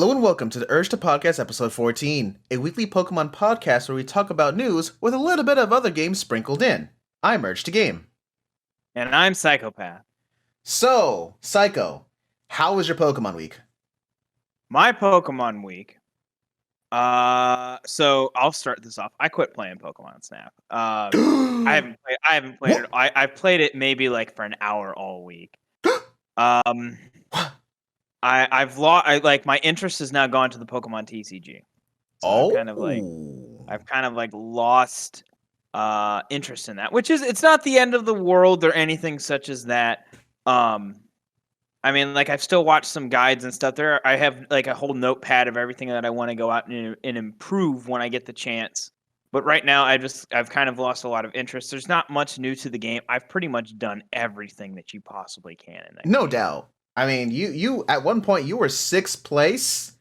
Hello and welcome to the Urge2Podcast episode 14, a weekly Pokemon podcast where we talk about news with a little bit of other games sprinkled in. I'm Urge2Game. And I'm Psychopath. So, Psycho, how was your Pokemon week? My Pokemon week. So I'll start this off. I quit playing Pokemon Snap. I haven't played it. I've played it maybe like for an hour all week. I've lost. My interest has now gone to the Pokemon TCG. So I've kind of like lost interest in that, which is it's not the end of the world or anything such as that. I mean, like I've still watched some guides and stuff. I have like a whole notepad of everything that I want to go out and improve when I get the chance. But right now, I've kind of lost a lot of interest. There's not much new to the game. I've pretty much done everything that you possibly can in that. No doubt. I mean, you at one point you were 6th place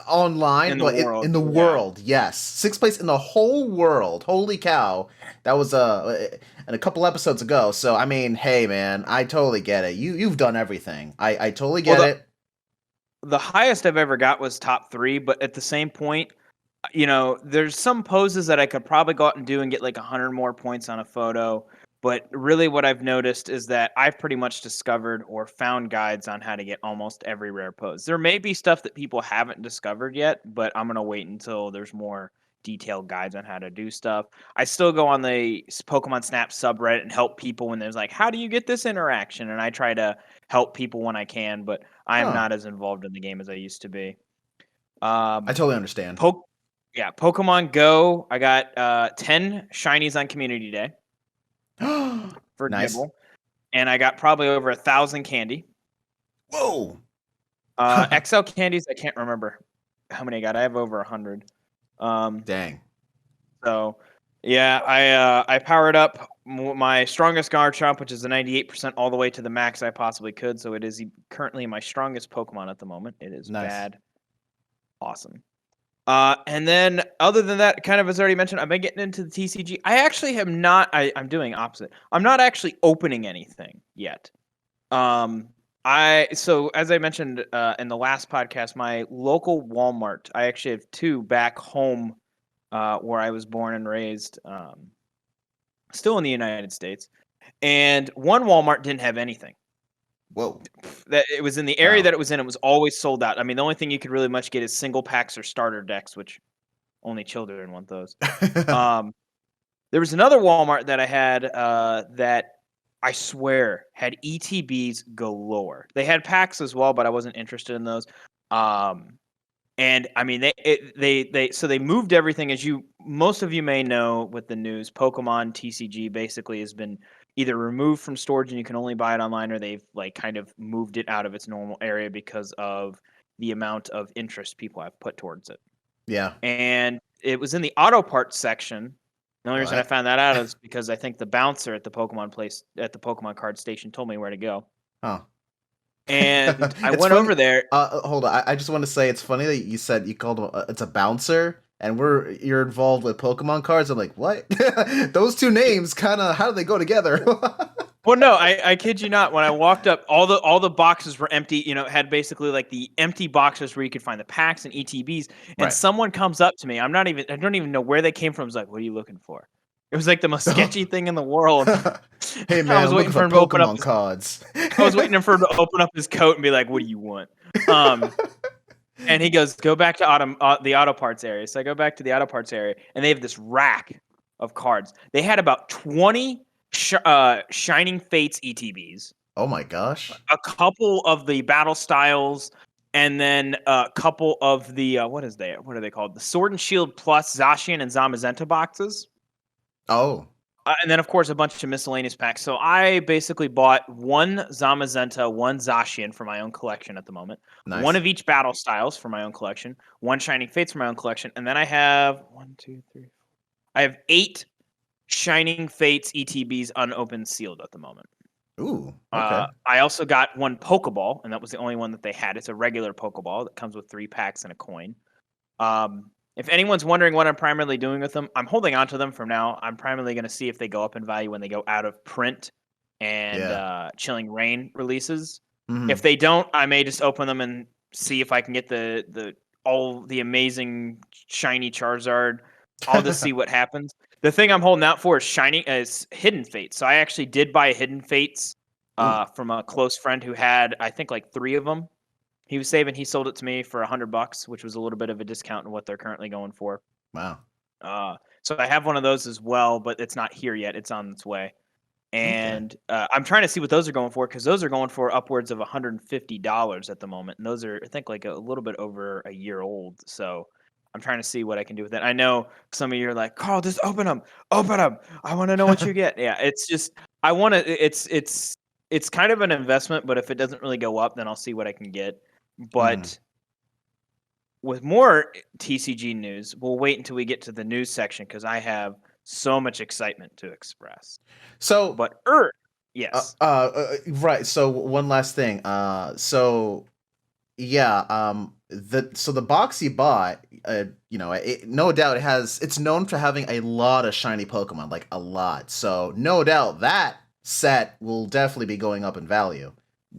online in the world. Yes, 6th place in the whole world. Holy cow! That was in a couple episodes ago. So I mean, hey man, I totally get it. You've done everything. I totally get it. The highest I've ever got was top 3, but at the same point, you know, there's some poses that I could probably go out and do and get like 100 more points on a photo. But really what I've noticed is that I've pretty much discovered or found guides on how to get almost every rare pose. There may be stuff that people haven't discovered yet, but I'm going to wait until there's more detailed guides on how to do stuff. I still go on the Pokemon Snap subreddit and help people when there's like, how do you get this interaction? And I try to help people when I can, but I am not as involved in the game as I used to be. I totally understand. Pokemon Go. I got 10 shinies on Community Day. For nice. Nibble. And I got probably over 1,000 candy. Whoa! XL candies, I can't remember how many I got. I have over 100. Dang. So, yeah, I powered up my strongest Garchomp, which is a 98% all the way to the max I possibly could. So it is currently my strongest Pokemon at the moment. It is bad. Awesome. And then other than that, kind of as already mentioned, I've been getting into the TCG. I actually have not. I'm doing opposite. I'm not actually opening anything yet. So as I mentioned in the last podcast, my local Walmart. I actually have 2 back home, where I was born and raised, still in the United States, and one Walmart didn't have anything. Whoa! That it was in the area that it was in. It was always sold out. I mean, the only thing you could really much get is single packs or starter decks, which only children want those. There was another Walmart that I had that I swear had ETBs galore. They had packs as well, but I wasn't interested in those. And I mean, they moved everything, as most of you may know with the news. Pokemon TCG basically has been either removed from storage and you can only buy it online, or they've like kind of moved it out of its normal area because of the amount of interest people have put towards it. Yeah. And it was in the auto parts section. The only reason I found that out is because I think the bouncer at the Pokemon card station told me where to go. Oh. And I went over there. Hold on. I just want to say it's funny that you said you called him it's a bouncer, and you're involved with Pokemon cards. I'm like, what? Those 2 names kind of, how do they go together? Well, no, I kid you not. When I walked up, all the boxes were empty. You know, it had basically like the empty boxes where you could find the packs and ETBs. And someone comes up to me. I don't even know where they came from. I was like, "What are you looking for?" It was like the most sketchy thing in the world. Hey man, I was waiting for him to open up cards. I was waiting for him to open up his coat and be like, "What do you want?" And he goes, "Go back to the auto parts area." So I go back to the auto parts area, and they have this rack of cards. They had about 20 Shining Fates ETBs. Oh my gosh! A couple of the battle styles, and then a couple of the what are they called? The Sword and Shield Plus Zacian and Zamazenta boxes. Oh. And then, of course, a bunch of miscellaneous packs. So I basically bought 1 Zamazenta, 1 Zacian for my own collection at the moment. Nice. 1 of each battle styles for my own collection. 1 Shining Fates for my own collection. And then I have 1, 2, 3, 4. I have 8 Shining Fates ETBs unopened sealed at the moment. Ooh, okay. I also got 1 Pokeball, and that was the only one that they had. It's a regular Pokeball that comes with 3 packs and a coin. If anyone's wondering what I'm primarily doing with them, I'm holding on to them for now. I'm primarily going to see if they go up in value when they go out of print and Chilling Reign releases. Mm-hmm. If they don't, I may just open them and see if I can get the all the amazing shiny Charizard. I'll just see what happens. The thing I'm holding out for is Hidden Fates. So I actually did buy a Hidden Fates from a close friend who had, I think, like 3 of them. He sold it to me for $100, which was a little bit of a discount in what they're currently going for. Wow. So I have one of those as well, but it's not here yet. It's on its way. And I'm trying to see what those are going for, because those are going for upwards of $150 at the moment. And those are, I think, like a little bit over a year old. So I'm trying to see what I can do with it. I know some of you are like, Carl, just open them. Open them. I want to know what you get. Yeah, it's just, I want to, it's kind of an investment, but if it doesn't really go up, then I'll see what I can get. But with more TCG news, we'll wait until we get to the news section, because I have so much excitement to express. So, but yes. Right. So one last thing. So yeah. The box you bought, no doubt it's known for having a lot of shiny Pokemon, like a lot. So no doubt that set will definitely be going up in value.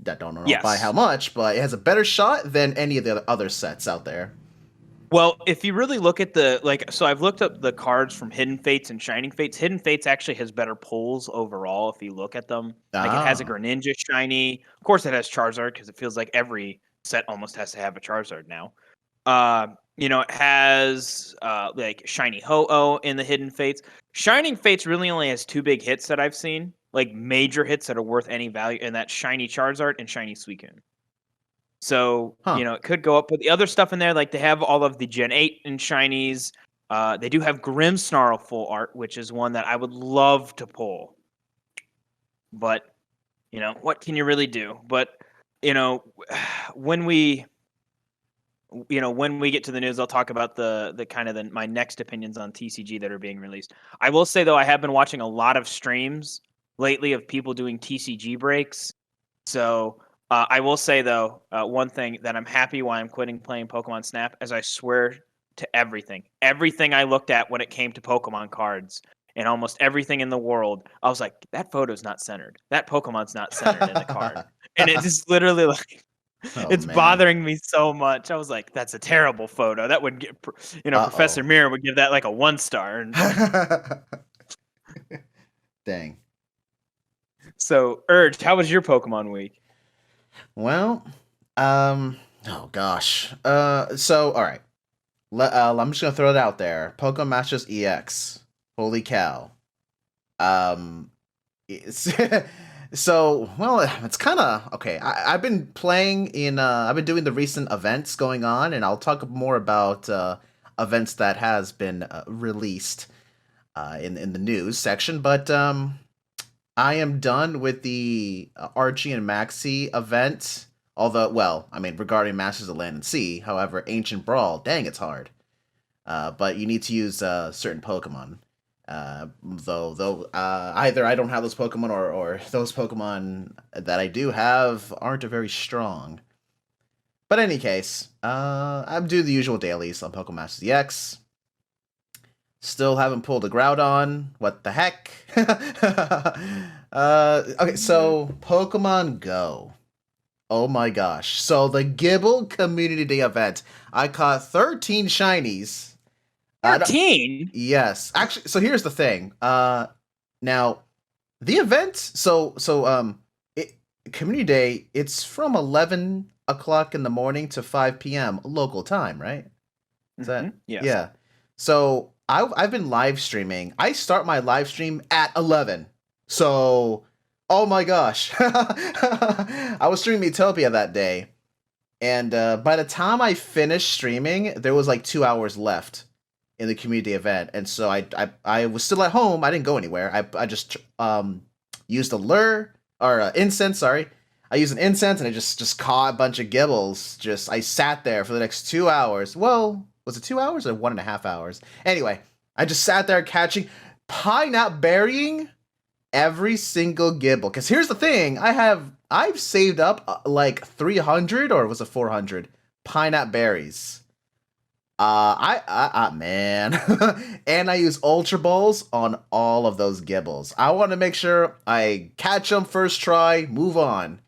Don't know by how much, but it has a better shot than any of the other sets out there. Well, if you really look at so I've looked up the cards from Hidden Fates and Shining Fates. Hidden Fates actually has better pulls overall if you look at them. Like, it has a Greninja shiny. Of course, it has Charizard, because it feels like every set almost has to have a Charizard now. It has like shiny Ho-Oh in the Hidden Fates. Shining Fates really only has 2 big hits that I've seen, like major hits that are worth any value, and that's shiny Charizard and shiny Suicune. So, it could go up. But the other stuff in there, like, they have all of the Gen 8 and shinies. They do have Grimmsnarl full art, which is one that I would love to pull. But, what can you really do? But, when we get to the news, I'll talk about the kind of my next opinions on TCG that are being released. I will say, though, I have been watching a lot of streams lately of people doing TCG breaks. So I will say, though, one thing that I'm happy why I'm quitting playing Pokemon Snap, as I swear to everything I looked at when it came to Pokemon cards and almost everything in the world, I was like, that photo's not centered. That Pokemon's not centered in the card. And it just literally, like, it's bothering me so much. I was like, that's a terrible photo. That would get, Professor Mirror would give that like a 1 star. Dang. So, Urge, how was your Pokemon week? Well, oh gosh. So all right. I'm just gonna throw it out there. Pokemon Masters EX. Holy cow. So, well, it's kind of okay. I've been playing I've been doing the recent events going on, and I'll talk more about events that has been released in the news section. But I am done with the Archie and Maxi event. Although, well, I mean, regarding Masters of Land and Sea, however, Ancient Brawl, dang, it's hard. But you need to use certain Pokemon. Though either I don't have those Pokemon or those Pokemon that I do have aren't very strong. But in any case, I'm doing the usual dailies on Pokemon Masters EX. Still haven't pulled a Groudon. What the heck? Okay, so Pokemon Go. Oh my gosh. So the Gibble Community Day event. I caught 13 shinies. 13? Yes. Actually, so here's the thing. Now, the event, Community Day, it's from 11 o'clock in the morning to 5 p.m. local time, right? Is that? Yes. Yeah. So I've been live streaming. I start my live stream at 11. So, oh my gosh. I was streaming Utopia that day. And by the time I finished streaming, there was like 2 hours left in the community event. And so I was still at home. I didn't go anywhere. I just used a lure, or incense, sorry. I used an incense and I just caught a bunch of Gibbles. I sat there for the next 2 hours. Well, was it 2 hours or 1.5 hours? Anyway, I just sat there catching, burying every single Gibble. Because here's the thing, I've saved up like 300, or was it 400 Pineapple berries. Man. And I use Ultra Balls on all of those Gibbles. I want to make sure I catch them first try, move on.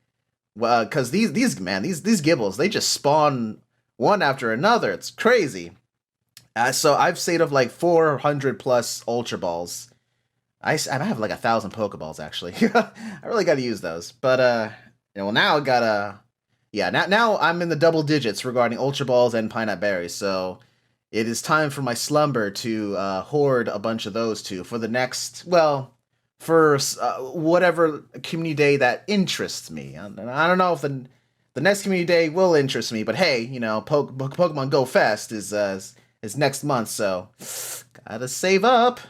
because these Gibbles, they just spawn one after another. It's crazy. So I've saved up like 400 plus Ultra Balls. I have like 1,000 Pokeballs actually. I really got to use those. But well, now I gotta, yeah. Now I'm in the double digits regarding Ultra Balls and Pineapple Berries. So it is time for my slumber to hoard a bunch of those two for the next, well, for whatever community day that interests me. And I don't know if the next community day will interest me, but hey, you know, Pokemon Go Fest is next month, so gotta save up.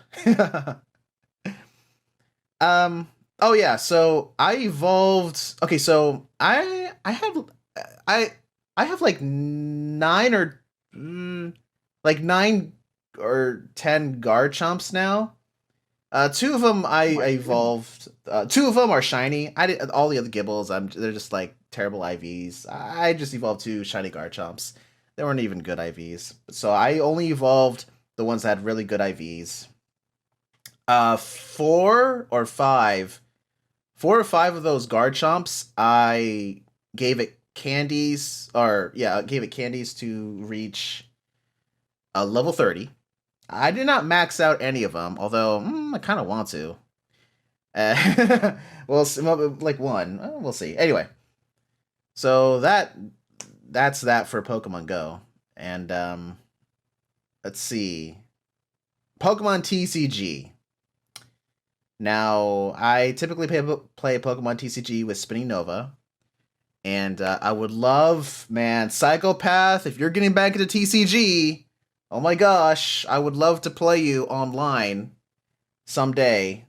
Oh yeah, so I evolved. Okay, so I I have like like 9 or 10 Garchomps now. Two of them I evolved. Two of them are shiny. I did all the other Gibbles. They're just like terrible IVs. I just evolved 2 shiny Garchomps. They weren't even good IVs. So I only evolved the ones that had really good IVs. 4 or 5 of those Garchomps, I gave it candies, gave it candies to reach level 30. I did not max out any of them, although I kind of want to. Well, like one, we'll see. Anyway, so that's that for Pokemon Go, and let's see, Pokemon TCG. Now, I typically play Pokemon TCG with Spinning Nova, and I would love, man, Psychopath, if you're getting back into TCG, oh my gosh, I would love to play you online someday.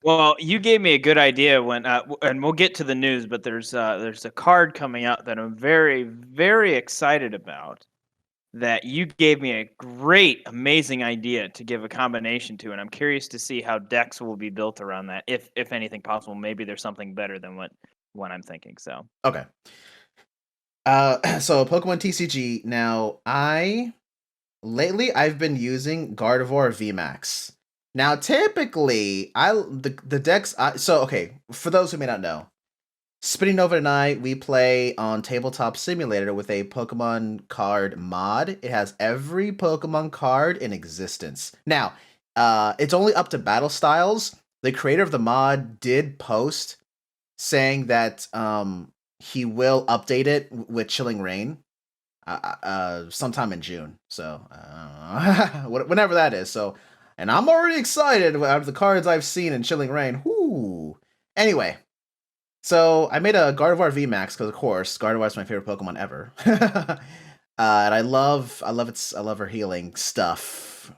Well, you gave me a good idea when, and we'll get to the news, but there's a card coming out that I'm very, very excited about. That you gave me a great, amazing idea to give a combination to, and I'm curious to see how decks will be built around that, if anything possible. Maybe there's something better than what I'm thinking. So Okay. So Pokemon TCG. Now, lately I've been using Gardevoir Vmax. Now, typically, the decks. So okay, for those who may not know, Spinning Nova and I, we play on Tabletop Simulator with a Pokemon card mod. It has every Pokemon card in existence. Now, it's only up to battle styles. The creator of the mod did post saying that he will update it with Chilling Reign sometime in June. So, whenever that is. So, and I'm already excited out of the cards I've seen in Chilling Reign. Whoo! Anyway. So I made a Gardevoir VMAX because, of course, Gardevoir is my favorite Pokemon ever, and I love her healing stuff.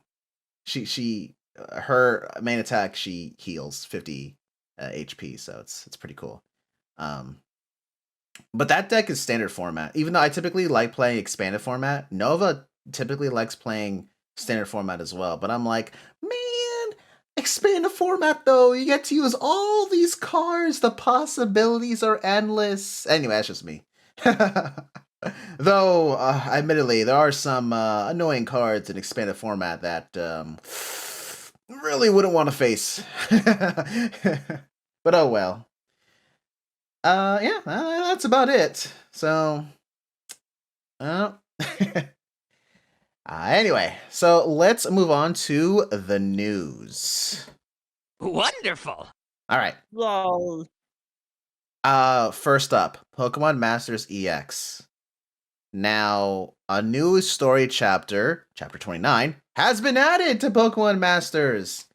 Her main attack, she heals 50 HP, so it's pretty cool. But that deck is standard format. Even though I typically like playing expanded format, Nova typically likes playing standard format as well. But I'm like, man. Expand the format though, you get to use all these cards, the possibilities are endless. Anyway, that's just me. Though, admittedly, there are some annoying cards in expanded format that really wouldn't want to face. But oh well. Yeah, that's about it. So, anyway, so let's move on to the news. Wonderful. All right. Lol. First up, Pokemon Masters EX. Now, a new story chapter 29, has been added to Pokemon Masters.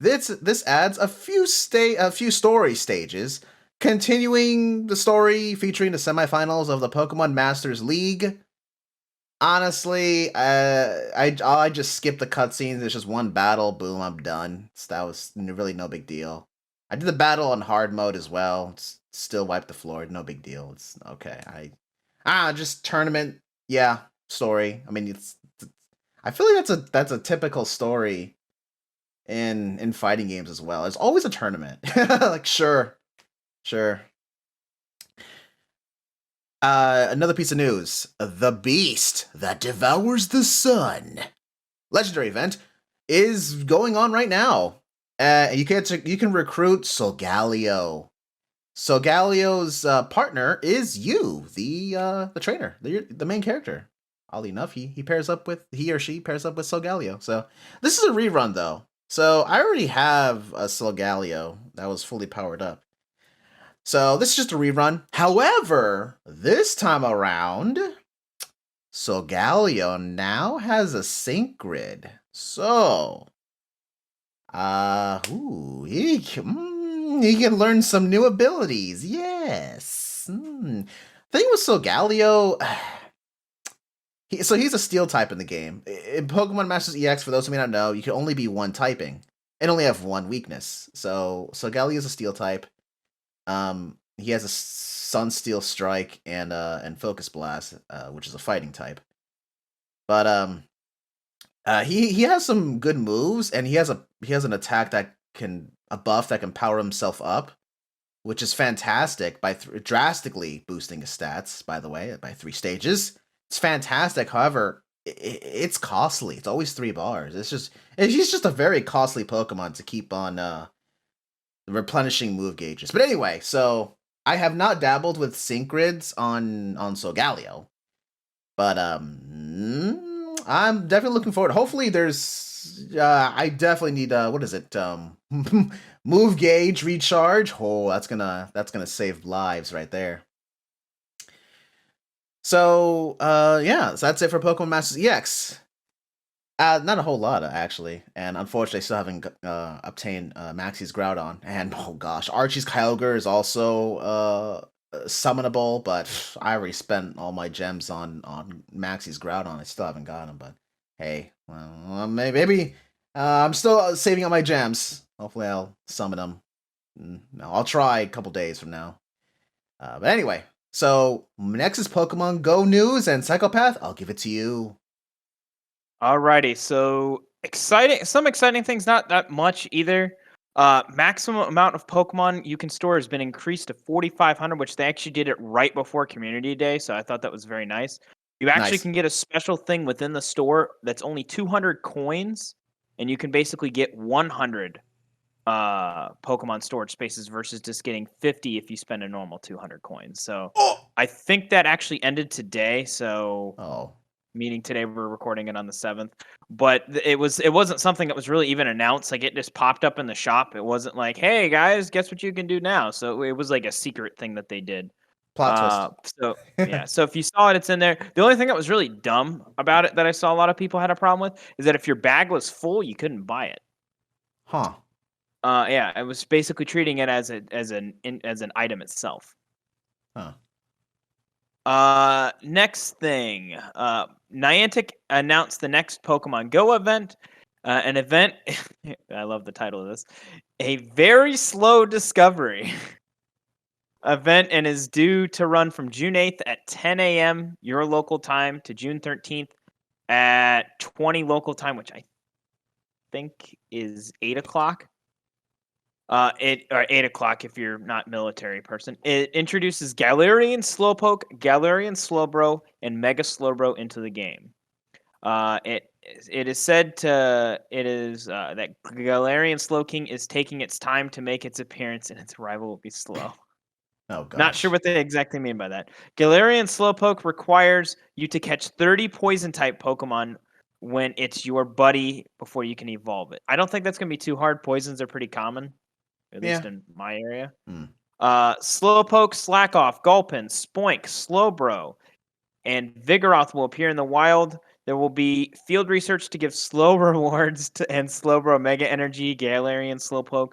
This adds a few story stages, continuing the story featuring the semifinals of the Pokemon Masters League. Honestly, I just skipped the cutscenes. There's just one battle. Boom, I'm done. So that was really no big deal. I did the battle on hard mode as well. Still wiped the floor. No big deal. It's okay. Just tournament. Yeah, story. I mean, I feel like that's a typical story in fighting games as well. There's always a tournament. Like sure. Another piece of news. The Beast That Devours the Sun legendary event is going on right now. You can recruit Solgaleo. Solgalio's partner is you, the trainer, the main character. Oddly enough, he or she pairs up with Solgalio. So this is a rerun though. So I already have a Solgalio that was fully powered up. So this is just a rerun. However, this time around, Solgalio now has a sync grid. So, he can learn some new abilities. Yes. Thing with Solgalio, he's a steel type in the game. In Pokemon Masters EX, for those who may not know, you can only be one typing and only have one weakness. So Solgalio is a steel type. He has a Sun Steel Strike and Focus Blast, which is a fighting type. But he has some good moves, and he has an attack a buff that can power himself up, which is fantastic by drastically boosting his stats. By the way, by 3 stages, it's fantastic. However, it's costly. It's always 3 bars. He's just a very costly Pokemon to keep on replenishing move gauges. But anyway, so I have not dabbled with sync grids on Solgalio, but I'm definitely looking forward. Hopefully, I definitely need what is it? Move gauge recharge. Oh, that's gonna save lives right there. So so that's it for Pokemon Masters EX. Not a whole lot, actually. And unfortunately, still haven't obtained Maxie's Groudon. And, oh gosh, Archie's Kyogre is also summonable, but I already spent all my gems on Maxie's Groudon. I still haven't got him, but hey, well, maybe I'm still saving up my gems. Hopefully, I'll summon him. No, I'll try a couple days from now. But anyway, so next is Pokemon Go news, and Psychopath, I'll give it to you. Alrighty, so some exciting things, not that much either. Maximum amount of Pokemon you can store has been increased to 4,500, which they actually did it right before Community Day, so I thought that was very nice. You actually can get a special thing within the store that's only 200 coins, and you can basically get 100 Pokemon storage spaces versus just getting 50 if you spend a normal 200 coins. So I think that actually ended today, so meaning today we're recording it on the 7th, but it wasn't something that was really even announced. Like, it just popped up in the shop. It wasn't like, hey guys, guess what you can do now. So it was like a secret thing that they did. Plot twist. So yeah, so if you saw it, it's in there. The only thing that was really dumb about it that I saw a lot of people had a problem with is that if your bag was full, you couldn't buy it. Yeah, it was basically treating it as an item itself. Next thing, Niantic announced the next Pokemon Go event. An event, I love the title of this, a very slow discovery event, and is due to run from June 8th at 10 a.m. your local time to June 13th at 20 local time, which I think is 8 o'clock. 8 o'clock if you're not military person. It introduces Galarian Slowpoke, Galarian Slowbro, and Mega Slowbro into the game. It is said that Galarian Slowking is taking its time to make its appearance, and its arrival will be slow. Oh gosh. Not sure what they exactly mean by that. Galarian Slowpoke requires you to catch 30 poison type Pokemon when it's your buddy before you can evolve it. I don't think that's going to be too hard. Poisons are pretty common. At least in my area. Slowpoke, Slackoff, Gulpin, Spoink, Slowbro, and Vigoroth will appear in the wild. There will be field research to give slow rewards and Slowbro Mega Energy, Galarian Slowpoke,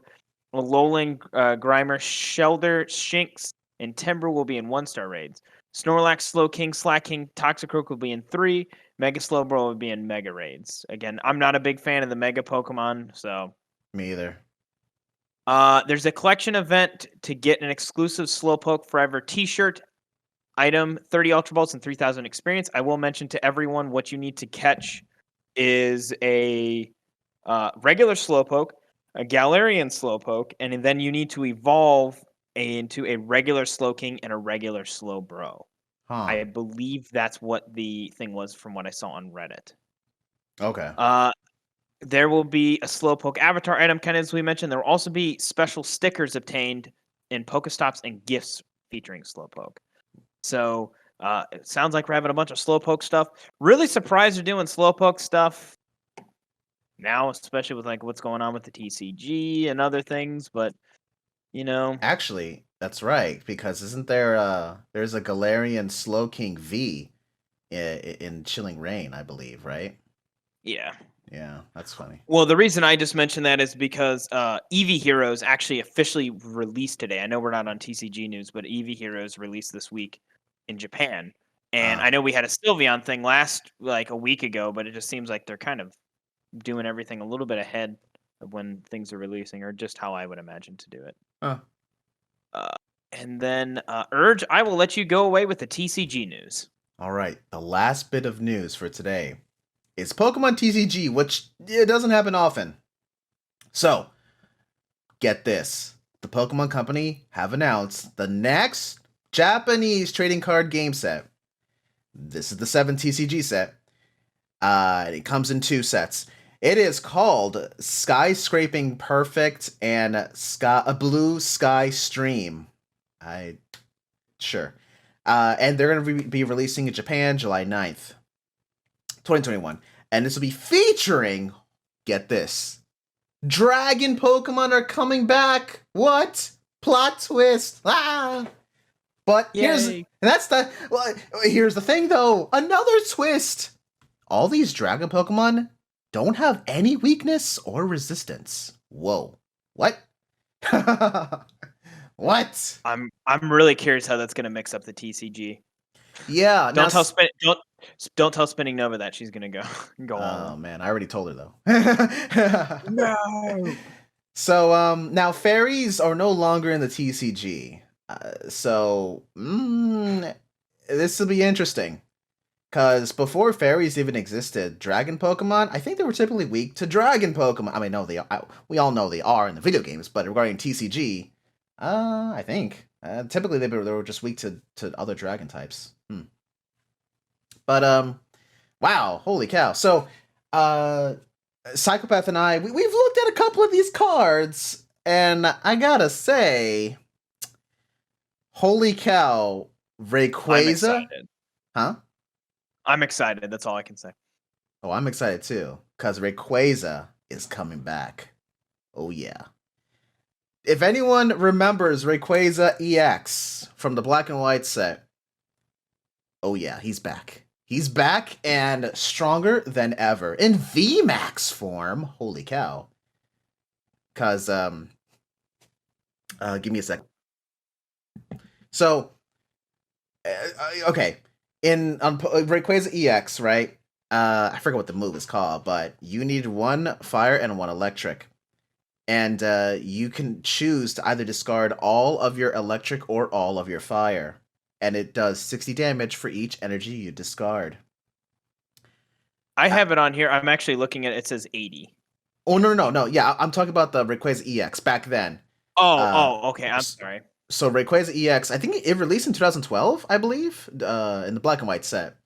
Alolan Grimer, Shelder, Shinx, and Timber will be in 1-star raids. Snorlax, Slowking, Slacking, Toxicroak will be in 3. Mega Slowbro will be in Mega raids. Again, I'm not a big fan of the Mega Pokemon, so... Me either. There's a collection event to get an exclusive Slowpoke Forever t-shirt, item, 30 Ultra Balls, and 3,000 experience. I will mention to everyone what you need to catch is a regular Slowpoke, a Galarian Slowpoke, and then you need to evolve into a regular Slowking and a regular Slowbro. I believe that's what the thing was from what I saw on Reddit. Okay. There will be a Slowpoke avatar item, kind of as we mentioned. There will also be special stickers obtained in Pokestops and gifts featuring Slowpoke. So it sounds like we're having a bunch of Slowpoke stuff. Really surprised they're doing Slowpoke stuff now, especially with like what's going on with the TCG and other things. But Actually, that's right, because isn't there there's a Galarian Slowking V in Chilling Reign, I believe, right? yeah. Yeah, that's funny. Well, the reason I just mentioned that is because Eevee Heroes actually officially released today. I know we're not on TCG news, but Eevee Heroes released this week in Japan. And I know we had a Sylveon thing like a week ago, but it just seems like they're kind of doing everything a little bit ahead of when things are releasing, or just how I would imagine to do it. And then Urge, I will let you go away with the TCG news. All right, the last bit of news for today is Pokemon TCG, which it doesn't happen often. So, get this. The Pokemon Company have announced the next Japanese trading card game set. This is the 7 TCG set. It comes in 2 sets. It is called Skyscraping Perfect and Blue Sky Stream. Sure. And they're going to be releasing in Japan July 9th, 2021. And this will be featuring, get this, Dragon Pokemon are coming back. What? Plot twist. Ah! But here's the thing though. Another twist. All these Dragon Pokemon don't have any weakness or resistance. Whoa. What? What? I'm really curious how that's going to mix up the TCG. Yeah. Don't tell Spinning Nova that she's going to go on. Oh man, I already told her though. No. So now fairies are no longer in the TCG. This will be interesting. Because before fairies even existed, Dragon Pokemon, I think they were typically weak to Dragon Pokemon. I mean, no, we all know they are in the video games, but regarding TCG, I think typically they were just weak to other Dragon types. But wow, holy cow! So, Psychopath and we've looked at a couple of these cards, and I gotta say, holy cow, Rayquaza, huh? I'm excited. That's all I can say. Oh, I'm excited too, because Rayquaza is coming back. Oh, yeah. If anyone remembers Rayquaza EX from the Black and White set, oh, yeah, he's back. He's back and stronger than ever in Vmax form. Holy cow. Because, give me a second. So, okay. On Rayquaza EX, right? I forget what the move is called, but you need 1 fire and 1 electric. And you can choose to either discard all of your electric or all of your fire. And it does 60 damage for each energy you discard. I have it on here. I'm actually looking at it. It says 80. Oh, no. Yeah, I'm talking about the Rayquaza EX back then. Okay. I'm sorry. So Rayquaza EX, I think it released in 2012, I believe, in the Black and White set.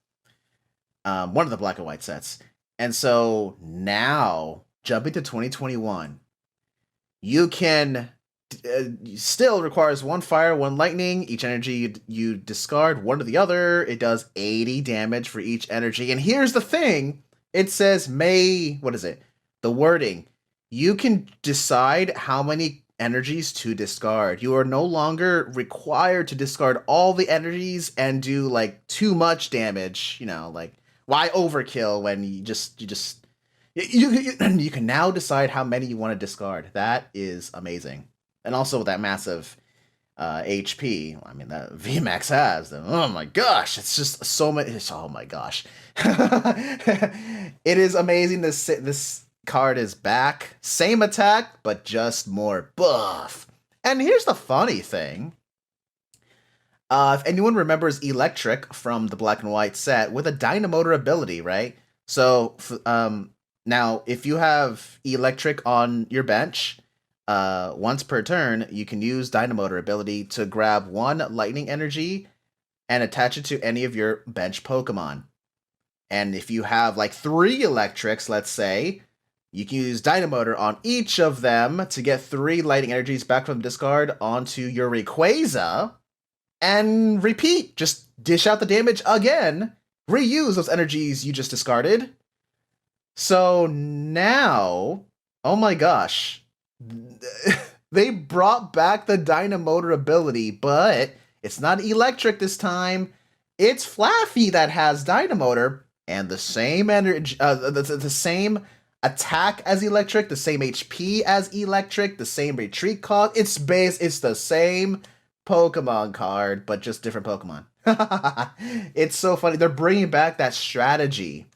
One of the Black and White sets. And so now, jumping to 2021, you can still requires 1 fire, 1 lightning. Each energy you discard, 1 to the other. It does 80 damage for each energy. And here's the thing. It says what is it? The wording. You can decide how many energies to discard. You are no longer required to discard all the energies and do like too much damage. Like why overkill when you can now decide how many you want to discard. That is amazing. And also with that massive HP, I mean that Vmax has. Oh my gosh, it's just so many. Oh my gosh, it is amazing. This card is back, same attack, but just more buff. And here's the funny thing. If anyone remembers Electric from the Black and White set with a Dynamotor ability, right? So now if you have Electric on your bench, once per turn, you can use Dynamotor ability to grab 1 lightning energy and attach it to any of your bench Pokemon. And if you have like 3 Electrics, let's say, You can use Dynamotor on each of them to get 3 lightning energies back from discard onto your Rayquaza, and repeat. Just dish out the damage again. Reuse those energies you just discarded. So now, oh my gosh, they brought back the Dynamotor ability, but it's not electric this time. It's Flaffy that has Dynamotor, and the same energy, the same attack as electric, the same HP as electric, the same retreat cost. It's the same Pokemon card, but just different Pokemon. It's so funny. They're bringing back that strategy.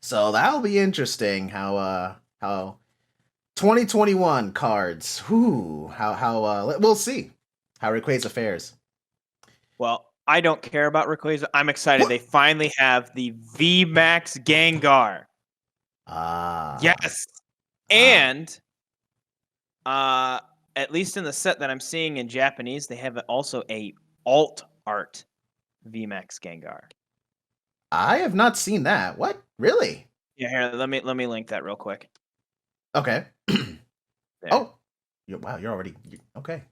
So that'll be interesting how 2021 cards. We'll see how Rayquaza fares. Well, I don't care about Rayquaza. I'm excited. They finally have the Vmax Gengar. Yes. And at least in the set that I'm seeing in Japanese, they have also a alt art Vmax Gengar. I have not seen that. What? Really? Yeah, here, let me link that real quick. Okay. Oh. Wow, you're already okay.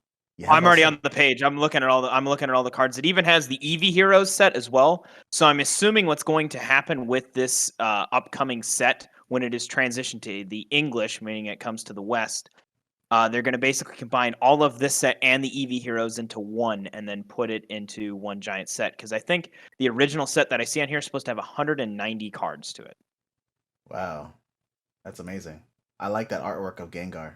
I'm already on the page. I'm looking at all the cards. It even has the Eevee Heroes set as well. So I'm assuming what's going to happen with this upcoming set when it is transitioned to the English, meaning it comes to the West, they're going to basically combine all of this set and the Eevee Heroes into one and then put it into one giant set. Because I think the original set that I see on here is supposed to have 190 cards to it. Wow. That's amazing. I like that artwork of Gengar.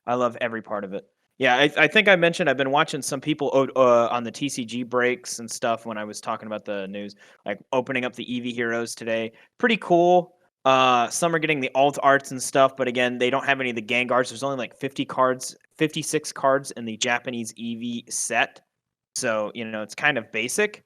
I love every part of it. Yeah, I think I mentioned I've been watching some people on the TCG breaks and stuff when I was talking about the news, like opening up the Eevee Heroes today. Pretty cool. Some are getting the alt arts and stuff, but again, they don't have any of the Gengars. There's only like 56 cards in the Japanese Eevee set. So, it's kind of basic.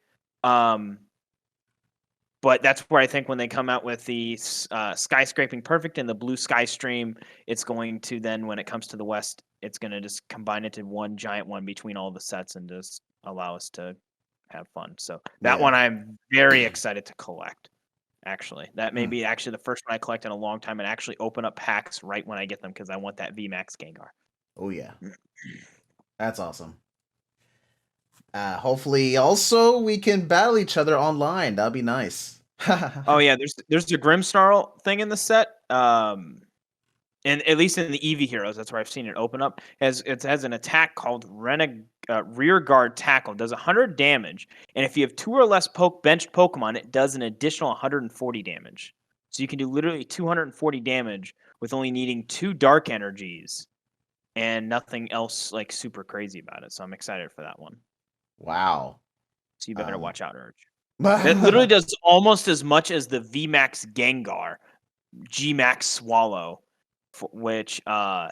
But that's where I think when they come out with the Skyscraping Perfect and the Blue Sky Stream, it's going to then, when it comes to the West, it's going to just combine it in one giant one between all the sets and just allow us to have fun. So that one I'm very excited to collect, actually. That may be actually the first one I collect in a long time and actually open up packs right when I get them because I want that VMAX Gengar. Oh, yeah. That's awesome. Hopefully, also, we can battle each other online. That'd be nice. Oh, yeah. There's the Grimmsnarl thing in the set. And at least in the Eevee Heroes, that's where I've seen it open up. It has an attack called Rear Guard Tackle. It does 100 damage. And if you have 2 or less benched Pokemon, it does an additional 140 damage. So you can do literally 240 damage with only needing 2 Dark Energies and nothing else like super crazy about it. So I'm excited for that one. Wow. So you better watch out, Urge. It literally does almost as much as the VMAX Gengar, Gmax Swallow, which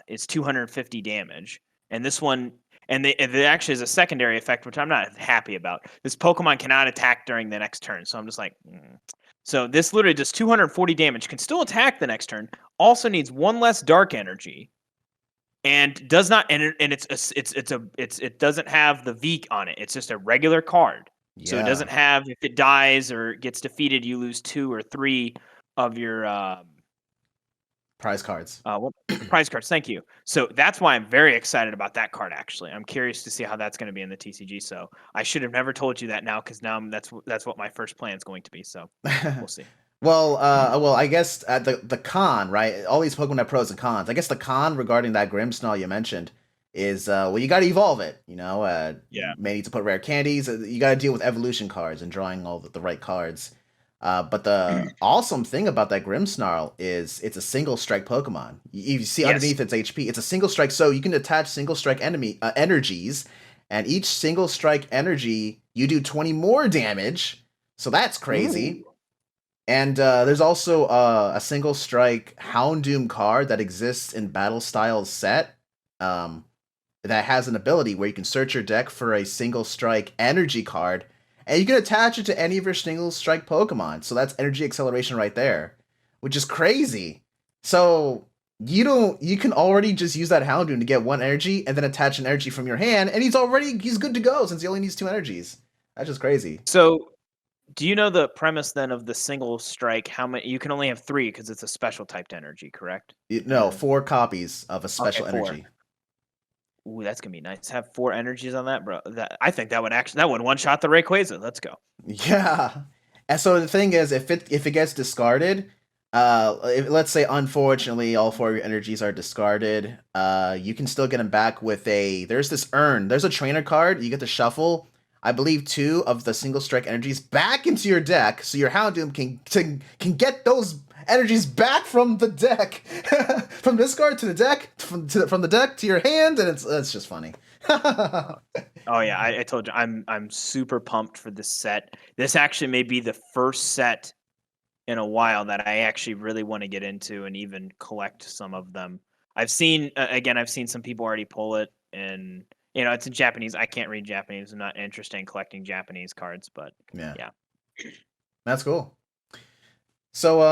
is 250 damage. And this one, and it actually has a secondary effect, which I'm not happy about. This Pokemon cannot attack during the next turn. So I'm just like, So this literally does 240 damage, can still attack the next turn, also needs 1 less Dark Energy. And does not, and it doesn't have the Veek on it. It's just a regular card. Yeah. So it doesn't have, if it dies or gets defeated, you lose 2 or 3 of your prize cards. Prize cards? Thank you. So that's why I'm very excited about that card. Actually, I'm curious to see how that's going to be in the TCG. So I should have never told you that now because now that's what my first plan is going to be. So we'll see. Well, I guess the con, right? All these Pokemon have pros and cons. I guess the con regarding that Grimmsnarl you mentioned is, you got to evolve it. May need to put rare candies. You got to deal with evolution cards and drawing all the right cards. But the awesome thing about that Grimmsnarl is it's a single strike Pokemon. You see underneath its HP, it's a single strike, so you can attach single strike energies, and each single strike energy you do 20 more damage. So that's crazy. Ooh. And there's also a single strike Houndoom card that exists in Battle Styles set that has an ability where you can search your deck for a single strike energy card, and you can attach it to any of your single strike Pokemon. So that's energy acceleration right there, which is crazy. So you can already just use that Houndoom to get 1 energy and then attach an energy from your hand, and he's good to go since he only needs 2 energies. That's just crazy. So Do you know the premise then of the single strike? How many? You can only have 3 because it's a special typed energy, correct? No, 4 copies of a Okay, special 4. energy. Ooh, that's gonna be nice. Have 4 energies on that, bro. I think that would one shot the Rayquaza. Let's go. Yeah. And so the thing is, if it gets discarded, let's say unfortunately all 4 of your energies are discarded, you can still get them back with there's a trainer card you get to shuffle. I believe 2 of the single strike energies back into your deck, so your Houndoom can get those energies back from the deck, from discard to the deck, from the deck to your hand, and it's just funny. Oh yeah, I told you I'm super pumped for this set. This actually may be the first set in a while that I actually really want to get into and even collect some of them. I've seen some people already pull it, and it's in Japanese. I can't read Japanese. I'm not interested in collecting Japanese cards, but yeah. That's cool. So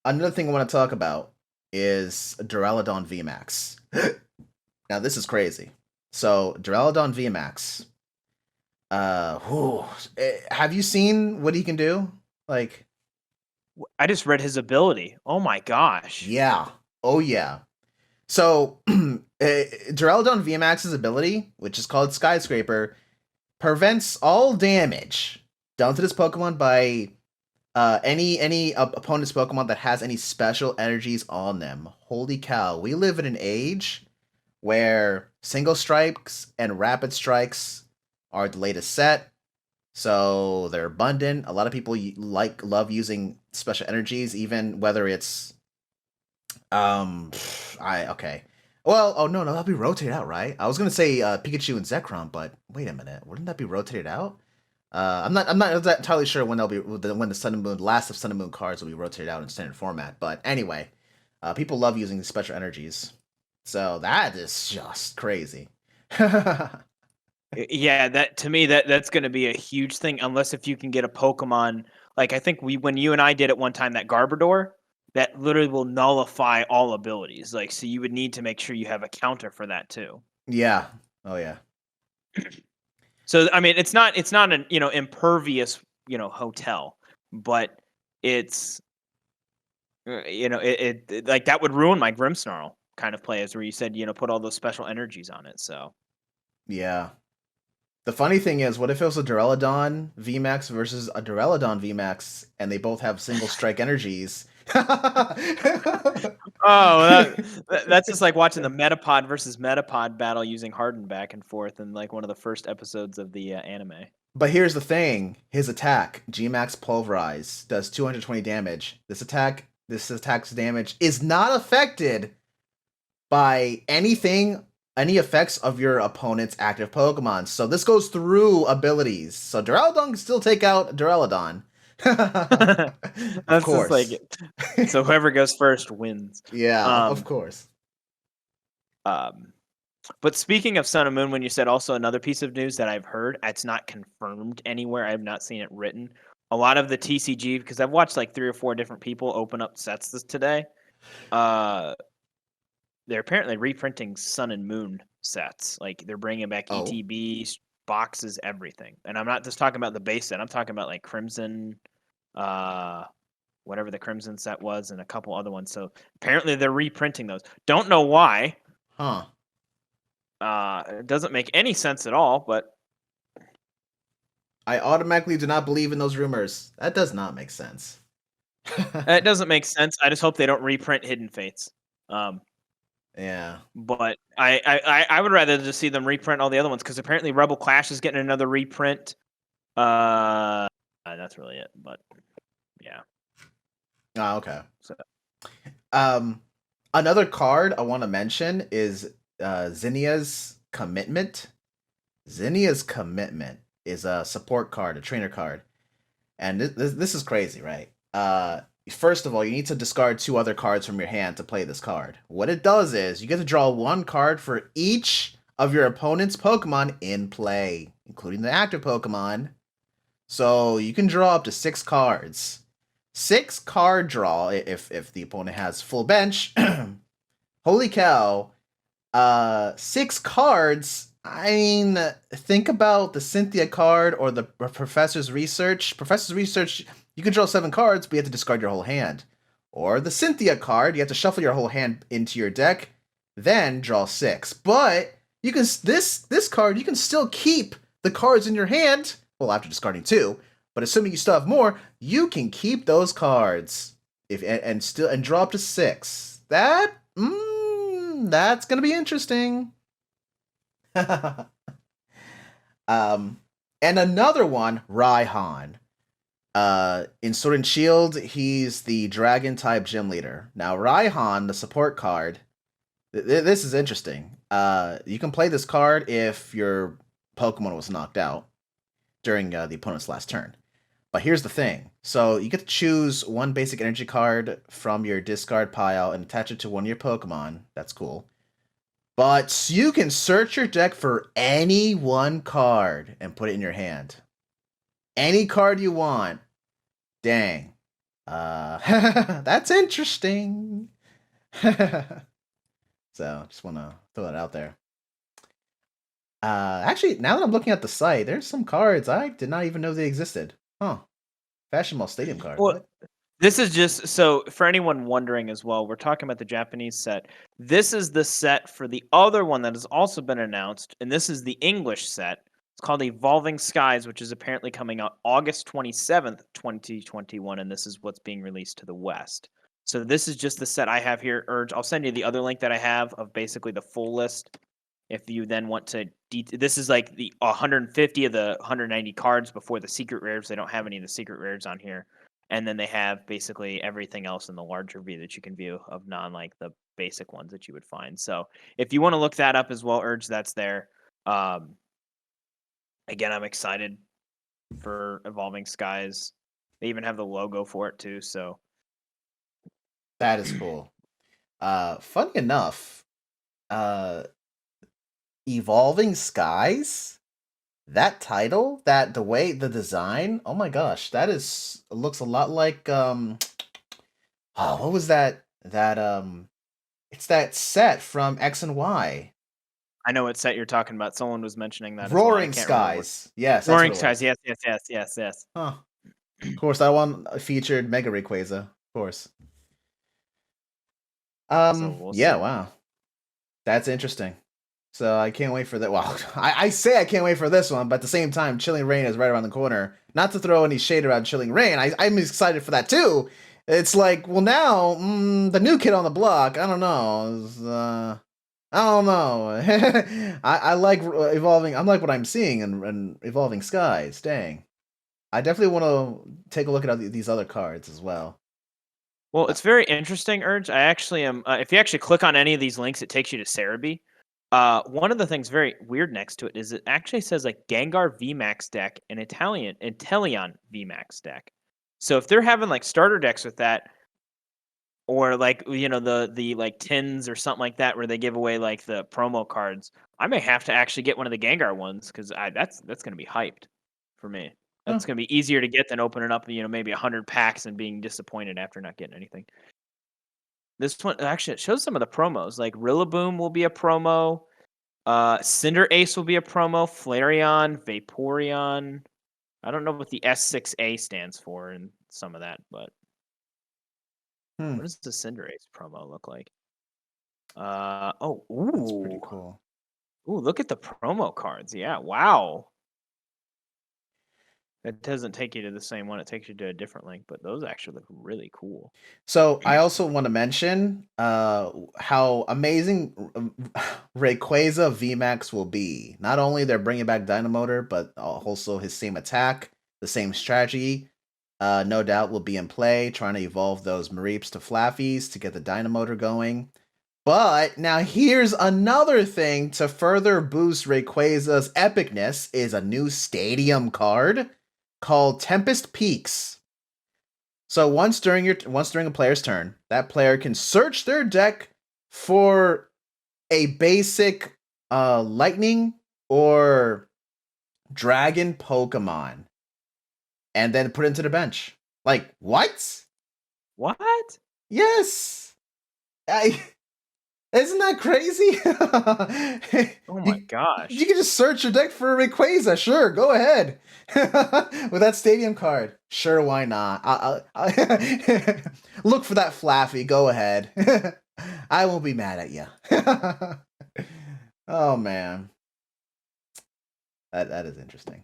another thing I want to talk about is Duraludon Vmax. Now this is crazy. So Duraludon Vmax. Have you seen what he can do? Like, I just read his ability. Oh my gosh. Yeah. Oh yeah. So Duraludon Vmax's ability, which is called Skyscraper, prevents all damage done to this Pokemon by any opponent's Pokemon that has any special energies on them. Holy cow! We live in an age where single strikes and rapid strikes are the latest set, so they're abundant. A lot of people love using special energies, even whether it's okay. Well, oh no, that'll be rotated out, right? I was gonna say Pikachu and Zekrom, but wait a minute, wouldn't that be rotated out? I'm not entirely sure when when the Sun and Moon last of Sun and Moon cards will be rotated out in standard format. But anyway, people love using the special energies, so that is just crazy. Yeah, that to me that's going to be a huge thing unless if you can get a Pokemon like I think when you and I did it one time that Garbodor that literally will nullify all abilities. Like so you would need to make sure you have a counter for that too. Yeah. Oh yeah. So I mean it's not an impervious hotel, but it's it like that would ruin my Grimmsnarl kind of plays where you said put all those special energies on it. So yeah. The funny thing is, what if it was a Duraludon VMAX versus a Duraludon VMAX, and they both have single strike energies? That's just like watching the Metapod versus Metapod battle using Harden back and forth in like one of the first episodes of the anime. But here's the thing: his attack, Gmax Pulverize, does 220 damage. This attack's damage is not affected by any effects of your opponent's active Pokemon. So this goes through abilities. So Duraludon can still take out Duraludon. That's just like it. So whoever goes first wins. Yeah, of course. But speaking of Sun and Moon, when you said also another piece of news that I've heard, it's not confirmed anywhere. I have not seen it written. A lot of the TCG, because I've watched like 3 or 4 different people open up sets today. They're apparently reprinting Sun and Moon sets. Like they're bringing back ETBs, boxes, everything. And I'm not just talking about the base set. I'm talking about like Crimson, whatever the Crimson set was, and a couple other ones. So apparently they're reprinting those. Don't know why. Huh. It doesn't make any sense at all, but I automatically do not believe in those rumors. That does not make sense. It doesn't make sense. I just hope they don't reprint Hidden Fates. Yeah. But I would rather just see them reprint all the other ones because apparently Rebel Clash is getting another reprint. That's really it. But yeah. Oh, okay. So, another card I want to mention is Zinnia's Commitment. Zinnia's Commitment is a support card, a trainer card, and this is crazy, right? First of all, you need to discard 2 other cards from your hand to play this card. What it does is you get to draw 1 card for each of your opponent's Pokemon in play, including the active Pokemon. So you can draw up to 6 cards. 6 card draw if the opponent has full bench. Holy cow. 6 cards I mean, think about the Cynthia card or the Professor's Research. Professor's Research, you can draw 7 cards, but you have to discard your whole hand. Or the Cynthia card, you have to shuffle your whole hand into your deck, then draw 6. But you can this card, you can still keep the cards in your hand. Well, after discarding 2, but assuming you still have more, you can keep those cards and draw up to 6. That's gonna be interesting. And another one, Raihan. In Sword and Shield, he's the Dragon type gym leader. Now, Raihan, the support card, this is interesting. You can play this card if your Pokemon was knocked out during the opponent's last turn. But here's the thing. So you get to choose one basic energy card from your discard pile and attach it to one of your Pokemon. That's cool. But you can search your deck for any one card and put it in your hand. Any card you want. Dang. That's interesting. So, just want to throw that out there. Actually, now that I'm looking at the site, there's some cards I did not even know they existed. Huh. Fashion Mall Stadium card. Well, what? This is just so for anyone wondering as well, we're talking about the Japanese set. This is the set for the other one that has also been announced, and this is the English set. It's called Evolving Skies, which is apparently coming out August 27th, 2021, and this is what's being released to the West. So this is just the set I have here, Urge. I'll send you the other link that I have of basically the full list. If you then want to, this is like the 150 of the 190 cards before the secret rares. They don't have any of the secret rares on here. And then they have basically everything else in the larger view that you can view of like the basic ones that you would find. So if you want to look that up as well, Urge, that's there. Again, I'm excited for Evolving Skies. They even have the logo for it too. So that is cool. Funny enough, Evolving Skies, that title, the design, oh my gosh, looks a lot like what was that it's that set from X and Y. I know what set you're talking about. Someone was mentioning that. Roaring Skies. Yes, Roaring Skies. Yes. Huh. Of course, that one featured Mega Rayquaza, of course. We'll see. Wow. That's interesting. So I can't wait for that. Well, I say I can't wait for this one, but at the same time, Chilling Reign is right around the corner. Not to throw any shade around Chilling Reign, I'm excited for that too. It's like, well, now the new kid on the block. I don't know. I don't know. I like evolving. I like what I'm seeing in Evolving Skies. Dang, I definitely want to take a look at these other cards as well. Well, it's very interesting, Urge. I actually am. If you actually click on any of these links, it takes you to Cerebi. One of the things very weird next to it is it actually says like Gengar Vmax deck and Inteleon Vmax deck. So if they're having like starter decks with that, or like the like tins or something like that where they give away like the promo cards, I may have to actually get one of the Gengar ones because that's going to be hyped for me. That's going to be easier to get than opening up maybe 100 packs and being disappointed after not getting anything. This one actually it shows some of the promos. Like Rillaboom will be a promo. Cinder Ace will be a promo. Flareon, Vaporeon. I don't know what the S6A stands for in some of that, but what does the Cinder Ace promo look like? That's pretty cool. Ooh, look at the promo cards. Yeah, wow. It doesn't take you to the same one. It takes you to a different link, but those actually look really cool. So I also want to mention how amazing Rayquaza Vmax will be. Not only they're bringing back Dynamotor, but also his same attack, the same strategy. No doubt will be in play, trying to evolve those Mareeps to Flaffies to get the Dynamotor going. But now here's another thing to further boost Rayquaza's epicness is a new stadium card called Tempest Peaks. So once during a player's turn, that player can search their deck for a basic lightning or dragon Pokemon and then put it into the bench. Like, what? What? Yes. Isn't that crazy? Oh my gosh. You can just search your deck for a Rayquaza. Sure, go ahead. With that stadium card. Sure, why not? Look for that Flaffy. Go ahead. I won't be mad at you. Oh man, that is interesting.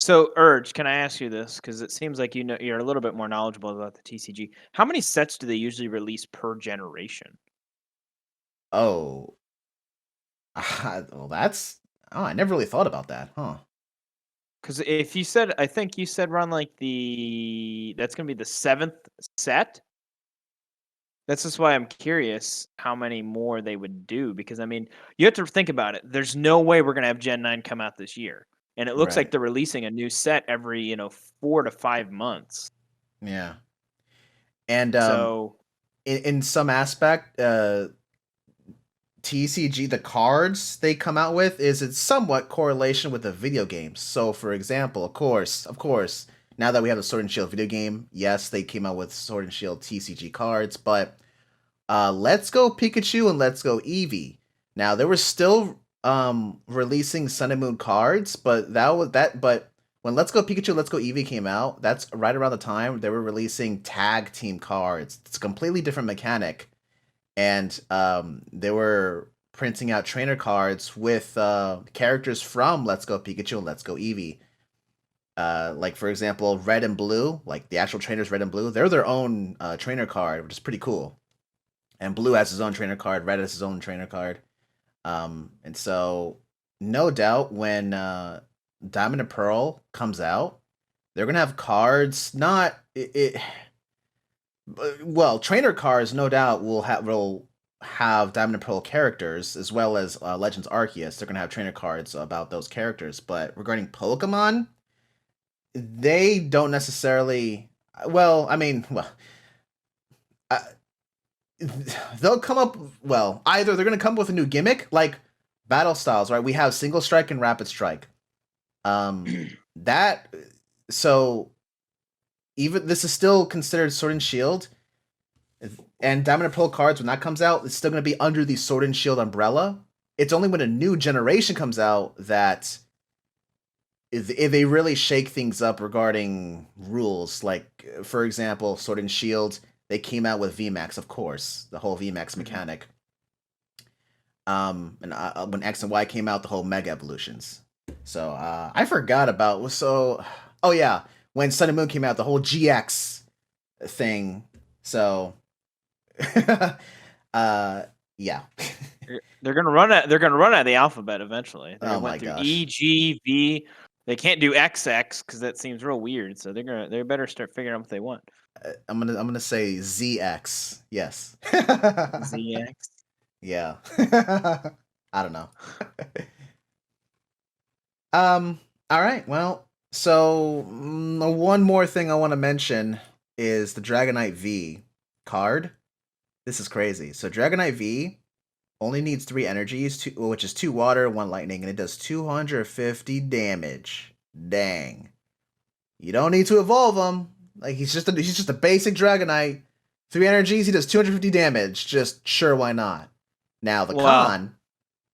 So, Urge, can I ask you this? Because it seems like you're a little bit more knowledgeable about the TCG. How many sets do they usually release per generation? Oh, well, that's. Oh, I never really thought about that, huh? Because if you said, I think you said run like that's going to be the 7th set. That's just why I'm curious how many more they would do. Because, I mean, you have to think about it. There's no way we're going to have Gen 9 come out this year. And it looks like Right. they're releasing a new set every, 4 to 5 months. Yeah. And So, in some aspect, TCG, the cards they come out with is it's somewhat correlation with the video games. So, for example, of course, now that we have the Sword and Shield video game, yes, they came out with Sword and Shield TCG cards, but Let's Go Pikachu and Let's Go Eevee. Now, they were still releasing Sun and Moon cards, but but when Let's Go Pikachu, Let's Go Eevee came out, that's right around the time they were releasing tag team cards. It's a completely different mechanic. And they were printing out trainer cards with characters from Let's Go Pikachu and Let's Go Eevee. Like, for example, Red and Blue, like the actual trainers Red and Blue, they're their own trainer card, which is pretty cool. And Blue has his own trainer card, Red has his own trainer card. And so, no doubt, when Diamond and Pearl comes out, they're going to have cards, not... well, trainer cards, no doubt, will have Diamond and Pearl characters as well as Legends Arceus. They're gonna have trainer cards about those characters. But regarding Pokemon, they don't necessarily. Well, I mean, uh, they'll come up. Well, either they're gonna come up with a new gimmick, like battle styles, right? We have Single Strike and Rapid Strike. That so even this is still considered Sword and Shield, and Diamond and Pearl cards when that comes out, it's still going to be under the Sword and Shield umbrella. It's only when a new generation comes out that if they really shake things up regarding rules. Like, for example, Sword and Shield, they came out with Vmax, of course, the whole Vmax mechanic. And when X and Y came out, the whole Mega Evolutions. So I forgot about Oh yeah, when Sun and Moon came out, the whole GX thing. So, yeah. they're gonna run out of the alphabet eventually. They Oh my went through gosh. E, G, V. They can't do XX because that seems real weird. So they better start figuring out what they want. I'm gonna say ZX. Yes. ZX. Yeah. I don't know. All right. Well, so one more thing I want to mention is the Dragonite V card. This is crazy. So Dragonite V only needs 3 energies, which is 2 water, 1 lightning, and it does 250 damage. Dang. You don't need to evolve him. Like, he's just a basic Dragonite. 3 energies, he does 250 damage. Just sure, why not? Now the con.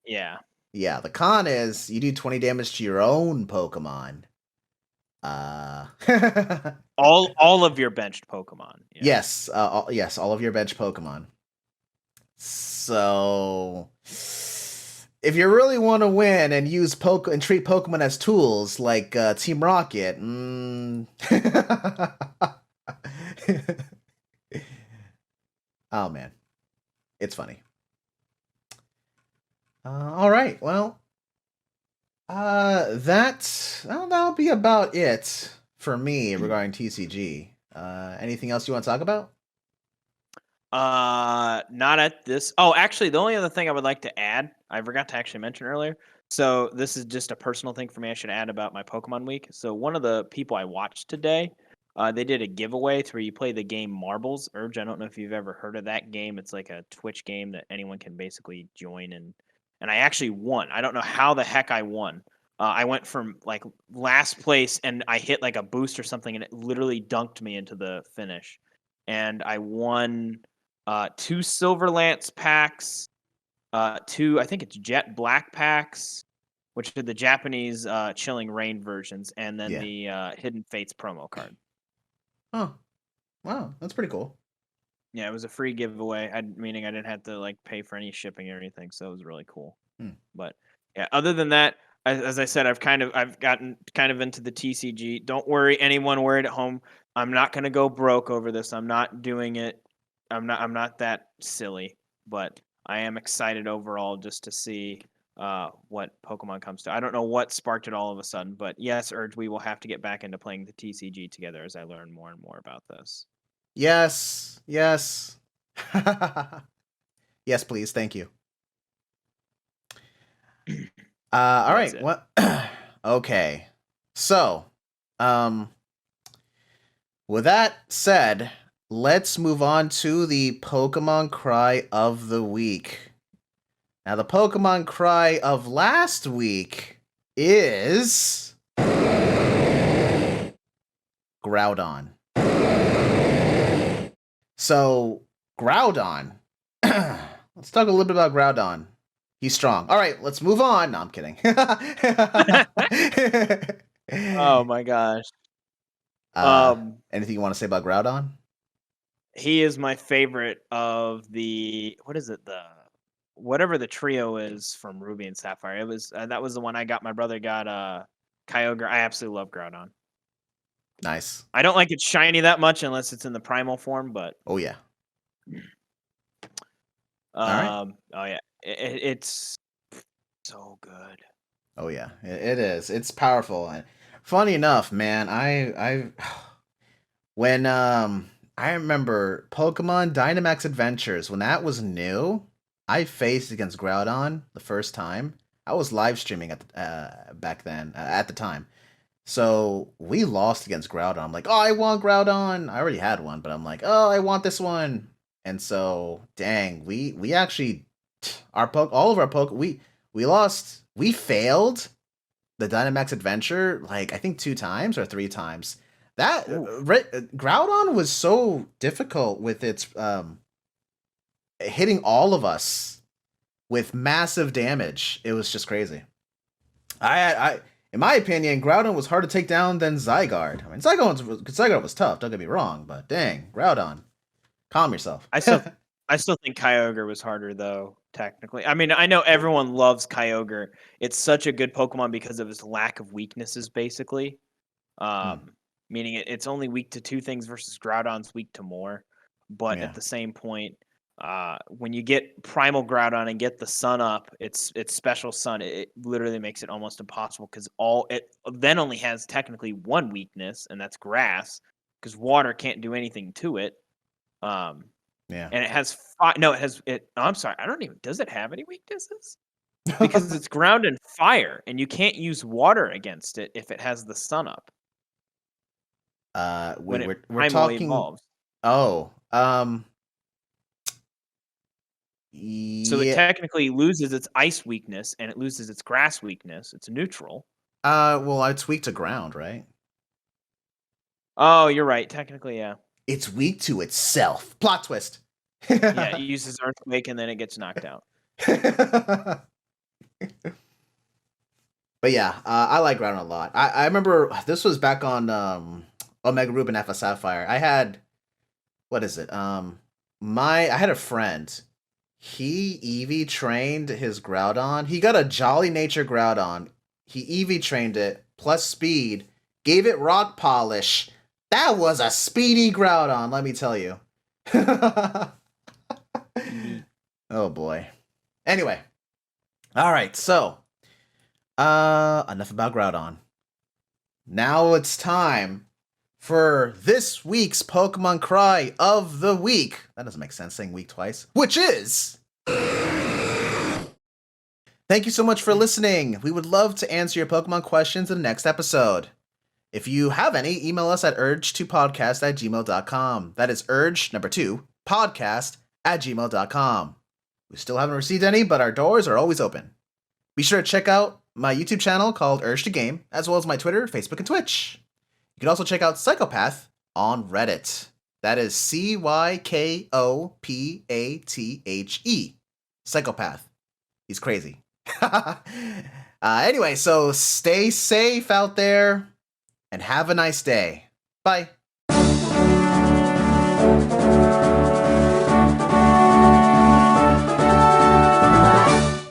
Yeah. Yeah, the con is you do 20 damage to your own Pokemon. all of your benched Pokemon. Yeah. Yes, yes, all of your bench Pokemon. So, if you really want to win and use and treat Pokemon as tools like Team Rocket, oh man, it's funny. All right, well, that'll be about it for me regarding TCG. Anything else you want to talk about? Not at this. Oh, actually, the only other thing I would like to add, I forgot to actually mention earlier. So this is just a personal thing for me. I should add about my Pokemon week. So one of the people I watched today, they did a giveaway to where you play the game Marbles. Urge, I don't know if you've ever heard of that game. It's like a Twitch game that anyone can basically join, and I actually won. I don't know how the heck I won. I went from like last place and I hit like a boost or something, and it literally dunked me into the finish, and I won 2 Silver Lance packs, 2, I think it's Jet Black packs, which are the Japanese Chilling Rain versions, and then the Hidden Fates promo card. Oh, wow, that's pretty cool. Yeah, it was a free giveaway. Meaning I didn't have to like pay for any shipping or anything, so it was really cool. But yeah, other than that, as I said, I've gotten kind of into the TCG. Don't worry, anyone worried at home. I'm not gonna go broke over this. I'm not doing it. I'm not that silly, but I am excited overall just to see what Pokemon comes to. I don't know what sparked it all of a sudden, but yes, Urge, we will have to get back into playing the TCG together as I learn more and more about this. Yes. Yes, please. Thank you. All right. What? Okay. So, with that said, let's move on to the Pokemon Cry of the week. Now, the Pokemon Cry of last week is Groudon. So, Groudon. Let's talk a little bit about Groudon. He's strong. All right, let's move on. No, I'm kidding. Oh my gosh. Anything you want to say about Groudon? He is my favorite of the whatever the trio is from Ruby and Sapphire. It was that was the one I got. My brother got Kyogre. I absolutely love Groudon. Nice. I don't like it shiny that much unless it's in the primal form, but oh yeah. All right. Oh yeah, it's so good. Oh yeah, it is. It's powerful. And funny enough, man, when I remember Pokemon Dynamax Adventures when that was new, I faced against Groudon the first time. I was live streaming back then at the time. So we lost against Groudon. I'm like, oh, I want Groudon. I already had one, but I'm like, oh, I want this one. And so, dang, we actually all of our we lost. We failed the Dynamax Adventure like I think 2 times or 3 times. That Groudon was so difficult with its hitting all of us with massive damage. It was just crazy. I in my opinion, Groudon was harder to take down than Zygarde. I mean, Zygarde was tough. Don't get me wrong, but dang, Groudon, calm yourself. I still think Kyogre was harder though. Technically, I mean, I know everyone loves Kyogre. It's such a good Pokemon because of its lack of weaknesses, basically. Meaning it's only weak to 2 things versus Groudon's weak to more. But at the same point, when you get Primal Groudon and get the Sun up, its special Sun, it literally makes it almost impossible because it then only has technically 1 weakness, and that's Grass, because Water can't do anything to it. And it has I'm sorry, I don't even. Does it have any weaknesses? Because it's ground and fire, and you can't use Water against it if it has the Sun up. We're talking. Evolves. Oh, So it technically loses its ice weakness and it loses its grass weakness. It's neutral. Well, it's weak to ground, right? Oh, you're right. Technically, yeah. It's weak to itself. Plot twist. Yeah, it uses Earthquake and then it gets knocked out. But yeah, I like Groudon a lot. I remember this was back on Omega Ruby and Alpha Sapphire. I had, what is it? I had a friend. He EV trained his Groudon. He got a Jolly Nature Groudon. He EV trained it, plus speed, gave it rock polish. That was a speedy Groudon, let me tell you. Oh boy. Anyway. Alright, so enough about Groudon. Now it's time for this week's Pokemon Cry of the Week. That doesn't make sense saying week twice. Which is... Thank you so much for listening. We would love to answer your Pokemon questions in the next episode. If you have any, email us at urge2podcast@gmail.com. That is urge2podcast@gmail.com. We still haven't received any, but our doors are always open. Be sure to check out my YouTube channel called Urge2Game, as well as my Twitter, Facebook, and Twitch. You can also check out Psychopath on Reddit. That is Cykopathe. Psychopath. He's crazy. Anyway, so stay safe out there and have a nice day. Bye.